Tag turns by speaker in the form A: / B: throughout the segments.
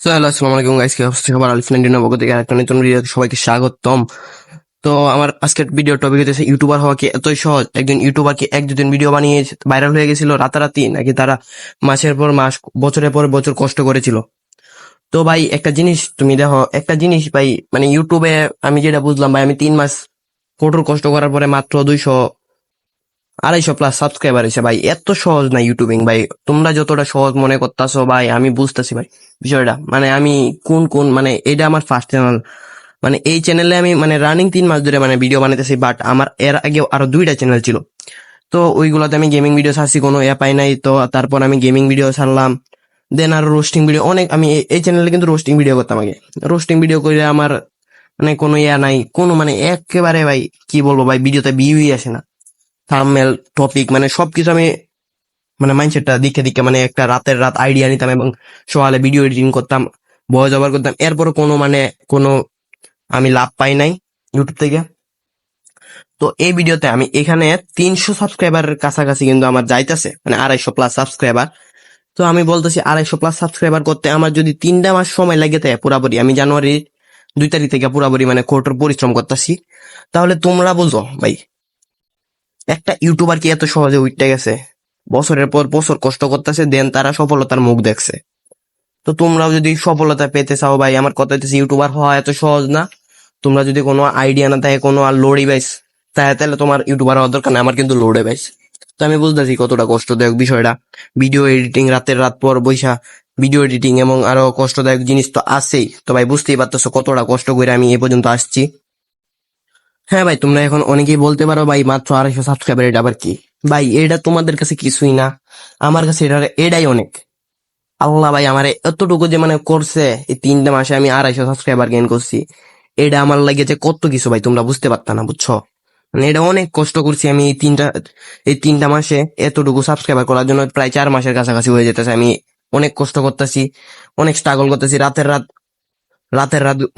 A: তো হ্যালো, আসসালামু আলাইকুম গাইস, কি অবস্থা সবার? আলিফ 99 পক্ষ থেকে আরেকটা নতুন ভিডিও সবাইকে স্বাগতম। তো আমার আজকের ভিডিও টপিক হচ্ছে ইউটিউবার হওয়া কি এতই সহজ? একজন ইউটিউবার কি এক দুদিন ভিডিও বানিয়ে ভাইরাল হয়ে গেছিল রাতারাতি, নাকি তারা মাসের পর মাস, বছরের পর বছর কষ্ট করেছিল? তো ভাই একটা জিনিস তুমি দেখো, একটা জিনিস ভাই, মানে ইউটিউবে আমি যেটা বুঝলাম ভাই, আমি 3 মাস কঠোর কষ্ট করার পরে মাত্র 200-250 প্লাস সাবস্ক্রাইবার হয়েছে ভাই। এত সহজ না ইউটিউবিং ভাই, তোমরা যতটা সহজ মনে করতেছো ভাই, আমি বুঝতেছি ভাই বিষয়টা। মানে আমি কোন কোন মানে এটা আমার ফার্স্ট চ্যানেল, মানে এই চ্যানেলে আমি মানে রানিং 3 মাস ধরে মানে ভিডিও বানাইতেছি, বাট আমার এর আগে আরো 2টা চ্যানেল ছিল। তো ওইগুলোতে আমি গেমিং ভিডিও ছাড়ছি, কোনো পাই নাই। তো তারপর আমি গেমিং ভিডিও ছাড়লাম, দেন আর রোস্টিং ভিডিও অনেক, আমি এই চ্যানেলে কিন্তু রোস্টিং ভিডিও করতাম আগে। রোস্টিং ভিডিও করে আমার মানে কোনো নাই, কোনো মানে একেবারে ভাই কি বলবো ভাই, ভিডিওতে ভিউই আসে না। থাম্বনেল, টপিক, মানে সবকিছু আমি মানে মাইন্ডসেটটা দিকে দিকে মানে একটা রাতের রাত আইডিয়া নিতাম এবং সকালে ভিডিও এডিটিং করতাম, ভয়েস ওভার করতাম। এরপর কোনো মানে কোনো আমি লাভ পাই নাই ইউটিউব থেকে। তো এই ভিডিওতে আমি এখানে 300 সাবস্ক্রাইবারের কাছাকাছি কিন্তু আমার যাইতেছে, মানে 250 প্লাস সাবস্ক্রাইবার। তো আমি বলতেছি 250 প্লাস সাবস্ক্রাইবার করতে আমার যদি 3টা মাস সময় লাগে থাকে পুরাপুরি, আমি জানুয়ারি 2 তারিখ থেকে পুরাপুরি মানে কঠোর পরিশ্রম করতেছি, তাহলে তোমরা বলছো ভাই একটা ইউটিউবার কি এত সহজে উঠতে গেছে? বছরের পর বছর কষ্ট করতেছে, দেন তারা সফলতার মুখ দেখছে। তো তোমরাও যদি সফলতা পেতে চাও ভাই, আমার কথা হচ্ছে ইউটিউবার হওয়া এত সহজ না। তোমরা যদি কোনো আইডিয়া না থাকে, কোনো আর লোড ডিভাইস, তাহলে তোমার ইউটিউবার হওয়ার দরকার নেই। আমার কিন্তু লোড ডিভাইস, তো আমি বুঝতেছি কতটা কষ্টদায়ক বিষয়টা। ভিডিও এডিটিং, রাতের রাত পর বৈশা ভিডিও এডিটিং এবং আরো কষ্টদায়ক জিনিস তো আছেই। তো ভাই বুঝতেই পারতেছো কতটা কষ্ট করে আমি এ পর্যন্ত আসছি। হ্যাঁ ভাই, তোমরা এখন অনেকেই বলতে পারো ভাই মাত্র 250 সাবস্ক্রাইবার, এটা আবার কি? ভাই এটা তোমাদের কাছে কিছুই না, আমার কাছে এটাই অনেক। আল্লাহ ভাই আমার এতটুকু যে মানে করছে, এই 3টা মাসে আমি 250 সাবস্ক্রাইবার গেইন করছি, এটা আমার লাগেছে কত কিছু ভাই, তোমরা বুঝতে পারতা না, বুঝছো? মানে এটা অনেক কষ্ট করছি আমি এই তিনটা মাসে এতটুকু সাবস্ক্রাইবার করার জন্য প্রায় 4 মাসের কাছাকাছি হয়ে যেতেছে। আমি অনেক কষ্ট করতেছি, অনেক স্ট্রাগল করতেছি, রাতের রাত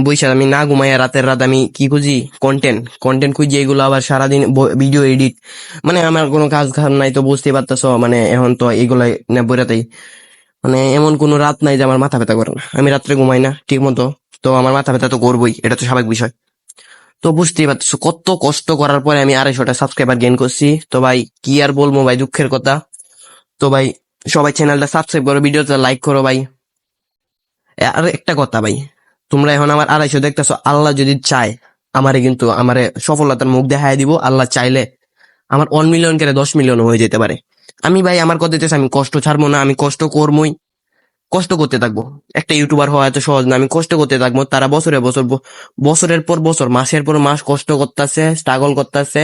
A: বৈশাখ আমি না ঘুমাইয়া রাতের রাত আমি কি খুঁজি, কন্টেন্ট কন্টেন্ট খুঁজি, এগুলো আবার সারাদিন ভিডিও এডিট। মানে আমার কোনো কাজ কাম নাই, তো বুঝতেই পারতেছো মানে এখন তো এগুলা বইরাতেই, মানে এমন কোনো রাত নাই যে আমার মাথা ব্যথা করে না। আমি রাত্রে ঘুমাই না ঠিক মতো, তো আমার মাথা ব্যথা তো করবোই, এটা তো স্বাভাবিক বিষয়। তো বুঝতেই পারতেছো কত কষ্ট করার পরে আমি 250টা সাবস্ক্রাইবার গেইন করছি। তো ভাই কি আর বলবো ভাই, দুঃখের কথা। তো ভাই সবাই চ্যানেলটা সাবস্ক্রাইব করো, ভিডিওটা লাইক করো ভাই। আর একটা কথা ভাই, তোমরা এখন আমার 250 দেখতেছো, আল্লাহ যদি চায় আমারে কিন্তু আমারে সফলতার মুখ দেখায় দিব। আল্লাহ চাইলে আমার 1 মিলিয়ন কেড়ে 10 মিলিয়ন হয়ে যেতে পারে। আমি ভাই আমার কথা দিতেছি, আমি কষ্ট ছাড়বো না, আমি কষ্ট করবোই, কষ্ট করতে থাকবো। একটা ইউটিউবার হওয়া এত সহজ না, আমি কষ্ট করতে থাকবো। তারা বছরের পর বছর, মাসের পর মাস কষ্ট করতেছে, স্ট্রাগল করতেছে,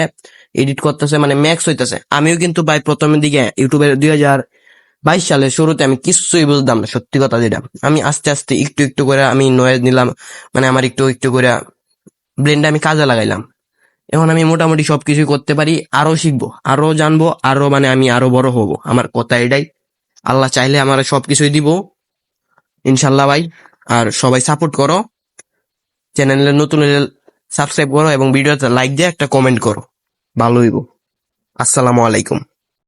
A: এডিট করতেছে, মানে ম্যাক্স হইতেছে। আমিও কিন্তু ভাই প্রথমের দিকে ইউটিউবের 2022 সালের শুরুতে আমি কিছুই বুঝতাম না, সত্যি কথা যেটা। আমি আস্তে আস্তে একটু একটু করে আমি নয়েজ নিলাম, মানে আমার একটু একটু করে ব্রেনটা আমি কাজে লাগাইলাম। এখন আমি মোটামুটি সবকিছু করতে পারি, আরো শিখবো, আরো জানবো, আরো মানে আমি আরো বড় হব। আমার কথা এটাই, আল্লাহ চাইলে আমার সবকিছুই দিব ইনশাল্লাহ ভাই। আর সবাই সাপোর্ট করো, চ্যানেলে নতুন হলে সাবস্ক্রাইব করো এবং ভিডিওতে লাইক দিয়ে একটা কমেন্ট করো, ভালো হইব। আসসালামু আলাইকুম।